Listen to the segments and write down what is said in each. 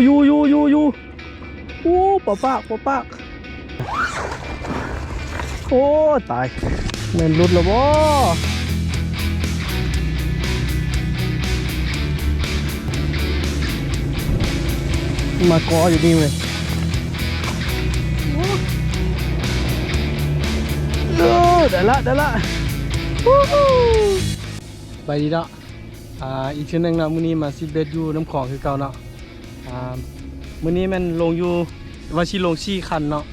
อยู่โอ้ปะปากโอ้ตายแม่นรุดแล้วบ่มากออยู่นี่เว้ยได้ละไปดีเนาะอีกเช่นนึงเนาะมื้อนี้มาซิเบ็ดอยู่น้ำของคือเก่าเนาะมื้อนี้มันลงอยู่ว่าสิลง4คันเนาะ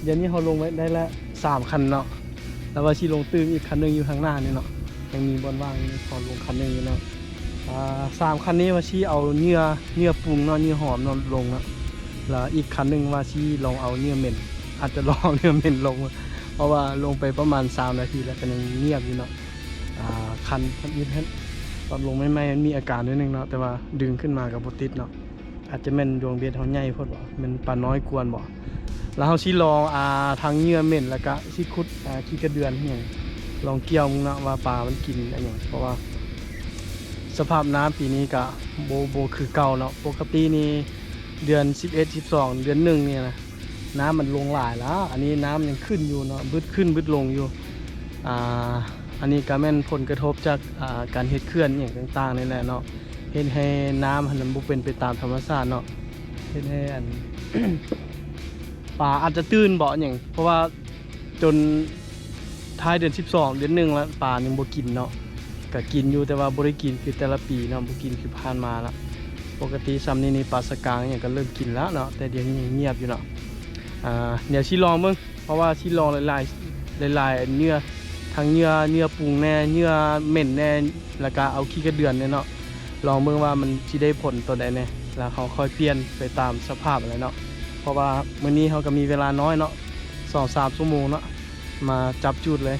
เดี๋ยวนี้เขาลงไว้ได้ละ3คันเนาะแล้วว่าสิลงตื้มอีกคันนึงอยู่ข้างหน้านี่เนาะยังมีบอลว่างขอลงคันนึงอยู่เนาะ3คันนี้ว่าสิเอาเนื้อปรุงเนาะเนื้อหอมเนาะลงเนาะแล้วอีกคันนึงว่าสิลองเอาเนื้อเหม็นอาจจะลองเนื้อเหม็นลงเพราะว่าลงไปประมาณ3นาทีแล้วก็ยังเงียบอยู่เนาะคันยืดตอนลงไม่มันมีอาการนิดนึงเนาะแต่ว่าดึงขึ้นมากับบ่ติดเนาะอาจจะเป็นดวงเบ็ดเขาใหญ่พอดบ่มันปลาน้อยกวนบ่แล้วเขาสิลองทางเหงื่อเหม็นแล้วก็สิขุดขี้กระเดือนอย่างลองเกี่ยวมึงเนาะว่าปลามันกินอะไรอย่างเพราะว่าสภาพน้ำปีนี้ก็โบคือเก่าเนาะปกตินี่เดือน11 12เดือน1เนี่ยนะน้ำมันลงหลายแล้วอันนี้น้ำยังขึ้นอยู่เนาะบึดขึ้นบึดลงอยู่อันนี้ก็แม่นผลกระทบจากการเฮ็ดเขื่อนอย่างต่างๆนี่แหละเนาะเฮ็ดให้น้ำมันบ่เป็นไปตามธรรมชาติเนาะเฮ็ดให้ป่าอาจจะตื้นบ่อย่างเพราะว่าจนท้ายเดือน12เดือน1แล้วป่ายังบ่กินเนาะก็กินอยู่แต่ว่าบ่ได้กินคือแต่ละปีเนาะบ่กินคือผ่านมาแล้วปกติซ้ำนี่ปลาสกางอย่างก็เริ่มกินแล้วเนาะแต่เดี๋ยวนี้เงียบอยู่เนาะเดี๋ยวสิลองเบิ่งเพราะว่าสิลองหลายเนื้อทั้งเนื้อปรุงแน่เนื้อเหม็นแน่แล้วก็เอาขี้กระเดือนเนี่ยเนาะลองเบิ่งว่ามันสิได้ผลตัวใดแน่แล้วเขาค่อยเปลี่ยนไปตามสภาพอะไรเนาะเพราะว่ามื้อนี้เขาก็มีเวลาน้อยเนาะ 2-3 ชั่วโมงเนาะมาจับจุดเลย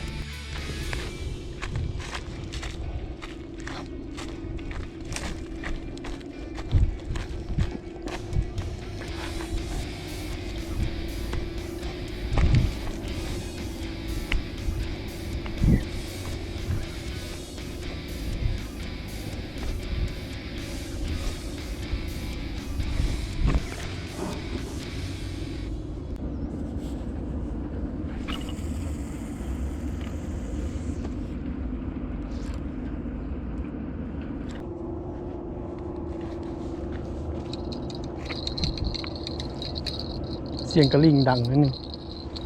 เสียงกระลิ่งดังนิดนึง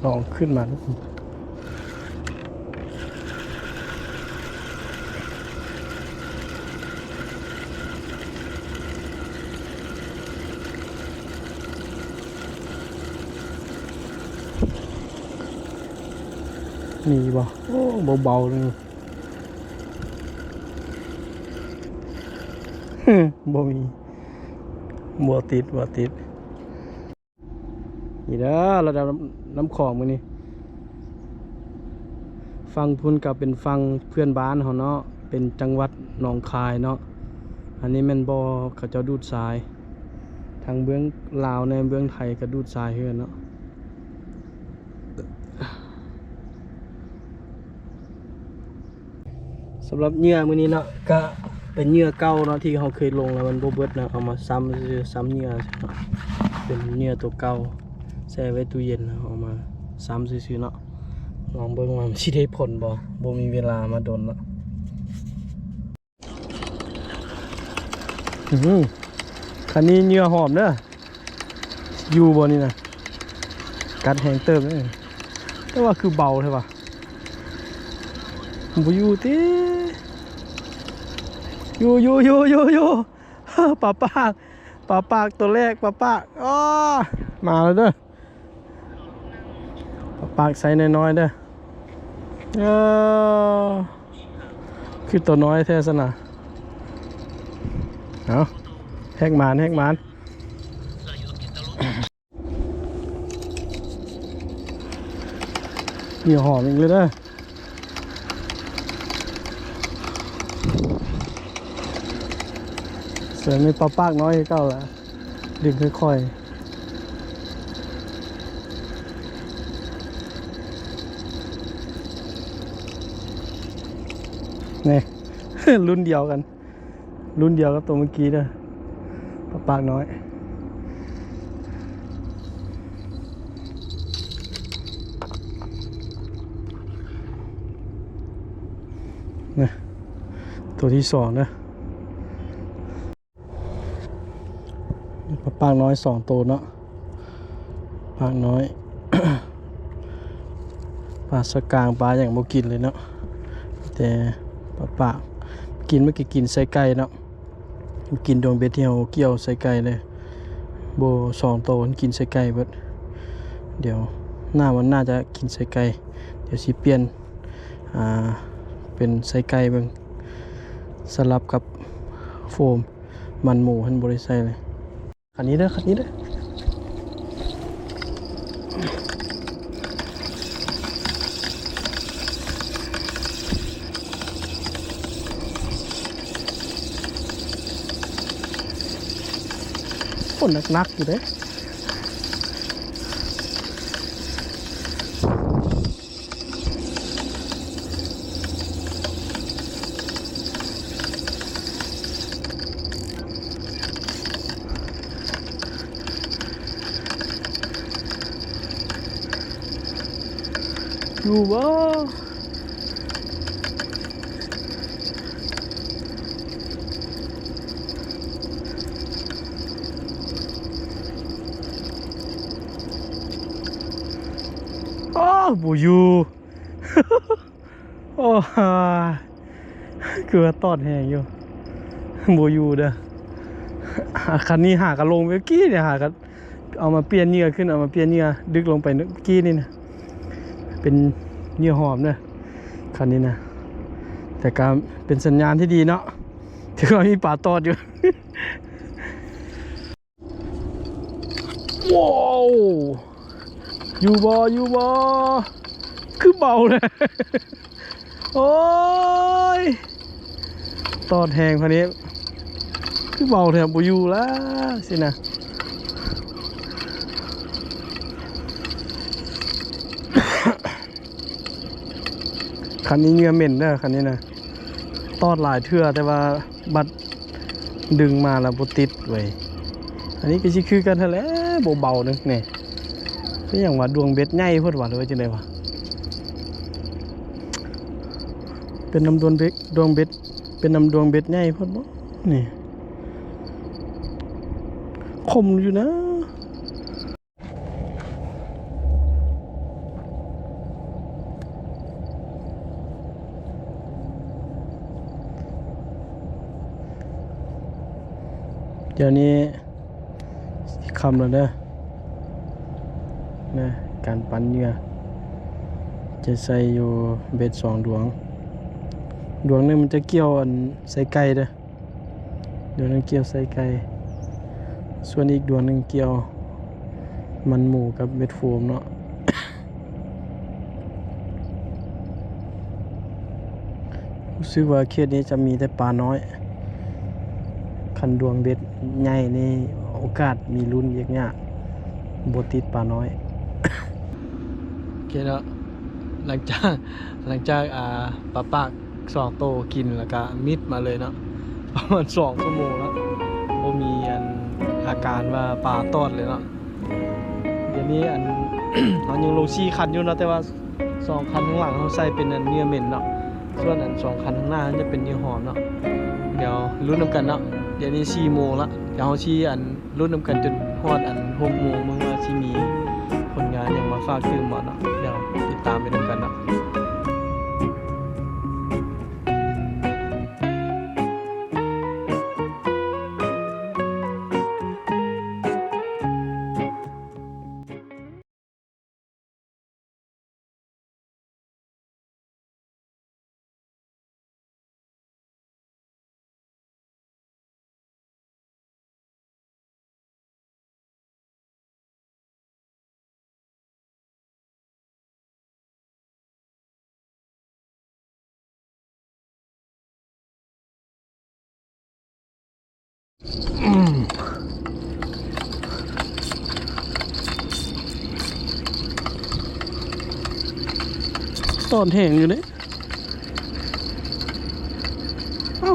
ลองขึ้นมาทุกคนมีบ่โอ้เบาๆเลยบ่มีบ่ติดนี่เด้อระดับน้ำของมื้อนี้ฟังพุ่นกับเป็นฟังเพื่อนบ้านเขาเนาะเป็นจังหวัดหนองคายเนาะอันนี้แม่นบ่เขาเจ้าดูดทรายทางเบื้องลาวในเบื้องไทยก็ดูดทรายเฮือนเนาะสำหรับเหยื่อมื้อนี้เนาะก็เป็นเหยื่อเก่าเนาะที่เขาเคยลงแล้วมันบ่เบิดนะเอามาซ้ำเหยื่อเป็นเหยื่อตัวเก่าแช่ไว้ตู้เย็นเอามาซ้ำซื่อๆเนาะลองเบิ่งว่ามันสิได้ผลบ่มีเวลามาโดนเนาะคันนี้เหยื่อหอมเด้ออยู่บ่นี่นะกัดแห้งเติมเลยแต่ว่าคือเบาใช่ป่ะบ่อยู่ติอยู่ปลาปากตัวแรกปลาปากอ้อมาแล้วเด้อปลาปากใส่น้อยๆเด้อคือตัวน้อยแท้ซะนะเอาแฮกมานเหนียวหอมอีกเลยเด้อเสือมีปลาปากน้อยเก้าละดึงค่อยๆนี่ รุ่นเดียวกับตัวเมื่อกี้เด้อปลาปากน้อย นะตัวที่สองนะปลาน้อย2ตัวเนาะปลาน้อย ปลาสกางปลาอย่างบ่กินเลยเนาะแต่ปลากินไม่กินใส่ไก่เนาะกินดวงเบ็ดที่เราเกี่ยวใส่ไก่เลยโบ2ตัวกินใส่ไก่เบิดเดี๋ยวหน้ามันน่าจะกินใส่ไก่เดี๋ยวสิเปลี่ยนเป็นใส่ไก่เบิ่งสลับกับโฟมมันหมูหันบริใส่เลยคันนี้เด้อคนนักอยู่เด้อยู่บ่อ้าวบ่อยู่ โอ้เกลือตอดแห้งอยู่บ่อยู่เด้อคันนี้หากันลงเมื่อกี้เนี่ยหากันเอามาเปลี่ยนเหยื่อขึ้นเอามาเปลี่ยนเหยื่อดึกลงไปเมื่อกี้นี่นะเป็นเหยื่อหอมเนี่ยคันนี้นะแต่การเป็นสัญญาณที่ดีเนาะถือว่ามีป่าตอดอยู่ ว้าวอยู่บ่คือเบาเลย โอ้ยตอดแหงพันนี้คือเบาแถบบ่อยู่แล้วสินะ คันนี้เหงื่อเหม็นเด้อคันนี้นะตอดหลายเทื่อแต่ว่าบัดดึงมาแล้วบ่ติดไว้อันนี้ก็สิคือกันแท้แหละบ่เบานึงนี่เป็นหยังว่าดวงเบ็ดใหญ่โพดว่าหรือว่าจังได๋วะเป็นน้ำดวงเบ็ดเป็นน้ำดวงเบ็ดใหญ่โพดบ่นี่คมอยู่นะเดี๋ยวนี้คำแล้วเด้อนะการปั้นเหยื่อจะใส่อยู่เบ็ด2 ดวงนึงมันจะเกี่ยวอันใส่ไก่เด้อดวงนึงเกี่ยวใส่ไก่ส่วนอีกดวงนึงเกี่ยวมันหมูกับเบ็ดโฟมเนาะ รู้สึกว่าเขตนี้จะมีแต่ปลาน้อยคันดวงเบ็ดใหญ่นี่โอกาสมีลุ้นเยอะแยะบ่ติดปลาน้อย โอเคเนาะหลังจากปลาปาก2 โตกินแล้วก็มิดมาเลยเนาะ ประมาณ2 ชั่วโมงแล้วบ่มีอาการว่าปลาตอดเลยเนาะเดี๋ยวนี้เรายังลง4 คันอยู่เนาะแต่ว่า2 คันข้างหลังเขาใส่เป็นเนื้อเหม็นเนาะส่วน2 คันข้างหน้าจะเป็นเนื้อหอมเนาะเดี๋ยวลุ้นนำกันเนาะเดี๋ยวนี้4 โมงละเดี๋ยวเราลุ้นนำกันจนฮอด6 โมงมึงว่าสิมีผลงานอย่างมาฝากตื่มบ่เนาะเดี๋ยวติดตามไปนำกันเนาะตอนแห้งอยู่เนี่ยเอ้า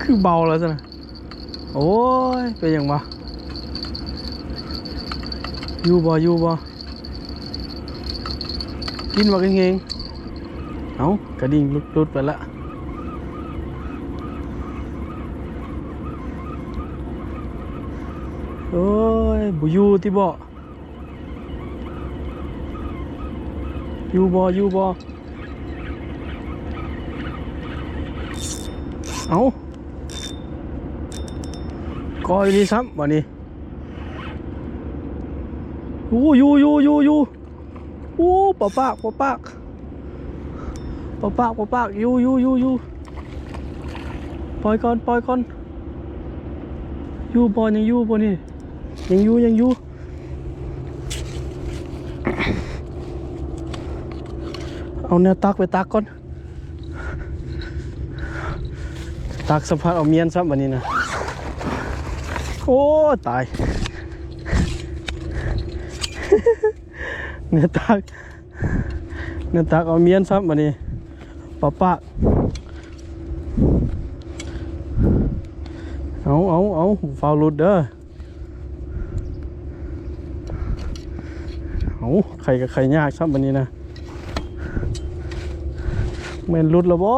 คือเบาแล้วสินะโอ้ยเป็นอย่างบ่อยู่บ่กินบ่เก่ง เอากระดิ่งลุดไปละโอ้ยบุยูที่บ่อยู่บ่เอากอยดีซ้ำวันนี้อยู่ปะปากอยู่ปล่อยก่อนอยู่บ่ยังอยู่บ่นี่ยังอยู่เอาแนวตักไปตักก่อนตักสะพานเอาเมียนซ้ำวันนี้นะโอ้ตายเนื้อตักเอาเมียนซ้ำวันนี้ปะเอาฟาวลุดเด้อเอาไข่กับไข่ยากซ้ำวันนี้นะแม่นลุดแล้วบ่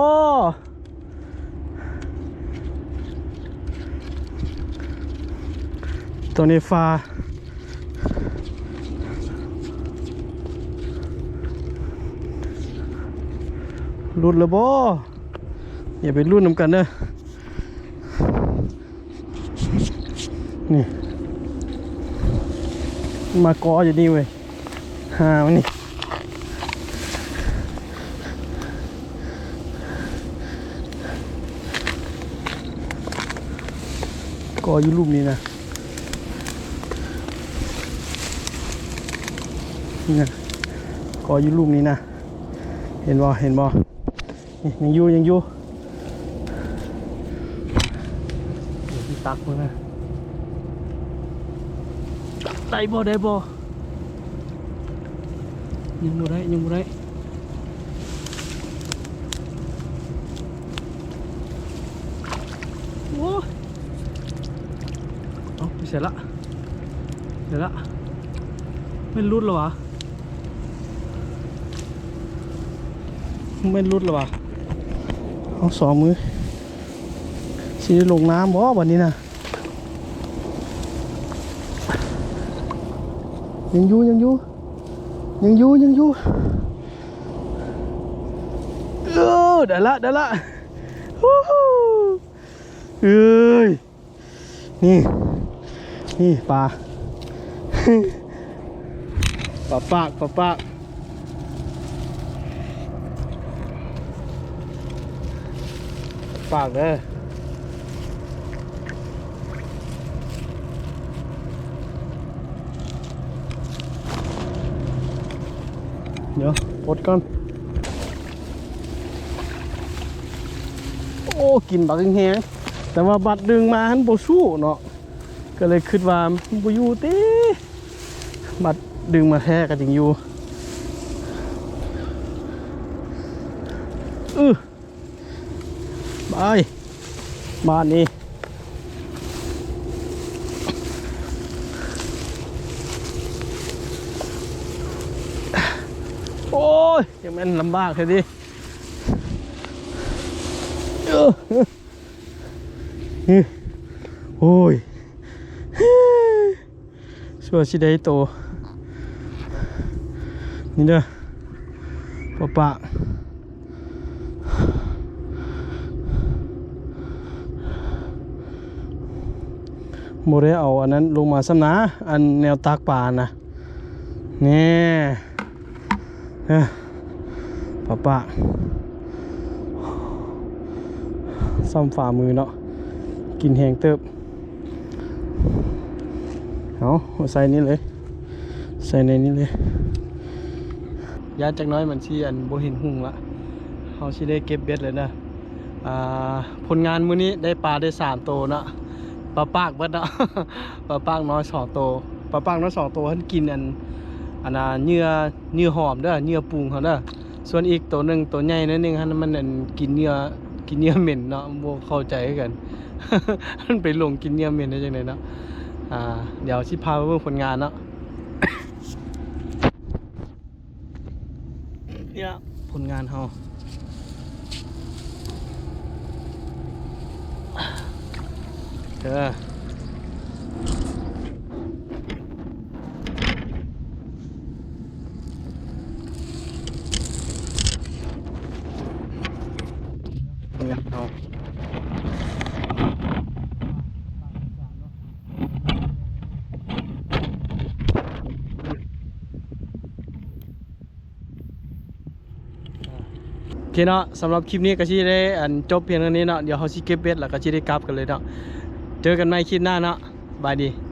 ตัวนี้ฟ้าลุดแล้วบ่อย่าไปรุ่นน้ำกันเด้อนี่มากออยู่นี่เว้ยมันนี่กออยู่รูปนี้นะนี่นะกออยู่รูปนี้นะเห็นบ่ยังอยู่ที่ตักมันนะได้บ่ยังบ่ได้โอ้เอาเสร็จละไม่รุดหรอวะเอาสองมือสิลงน้ำบ่วันนี้นะยังอยู่ได้ละฮู้เอ้ยนี่ปลาปากเด้อเดี๋ยวปลดก่อนโอ้กินบักแห้งแต่ว่าบัดดึงมาหันบ่สู้เนาะก็เลยคิดว่าบ่อยู่ติบัดดึงมาแท้ก็จริงอยู่ไปบ้านนี้โอ้ยยังมันลำบากเลยดิโอ้ยชัวร์สิได้โตนี่เด้อปะโมเดลเอาอันนั้นลงมาซ้ำนะอันแนวตากป่านะนี่ปะซ้ำฝ่ามือเนาะกินแห้งเติบเอาใส่นี่เลยใส่ในนี้เลยยาจากน้อยมันชีอันโบเห็นหุ่งละเขาชีได้เก็บเบ็ดเลยนะผลงานมื้อนี้ได้ปลาได้3 ตัวเนาะปลาปากเบิดเนาะ ปลาปากน้อย2 ตัวปลาปากน้อย2 ตัวท่านกินอันเนื้อหอมเด้อเนื้อปรุงเขาเด้อส่วนอีกตัวหนึ่งตัวใหญ่นิดนึงมันกินเนื้อเหม็นเนาะโบเข้าใจกัน มันไปลงกินเนื้อเหม็นได้ยังไงเนาะเดี๋ยวชิพาไปเบิ่งผลงานเนาะ เนี่ยผลงานเขา เออเอา โอเคเนาะสำหรับคลิปนี้ก็สิได้จบเพียงเท่านี้เนาะเดี๋ยวเขาสิเก็บเบ็ดแล้วก็สิได้กลับกันเลยเนาะเจอกันใหม่คลิปหน้าเนาะบายดี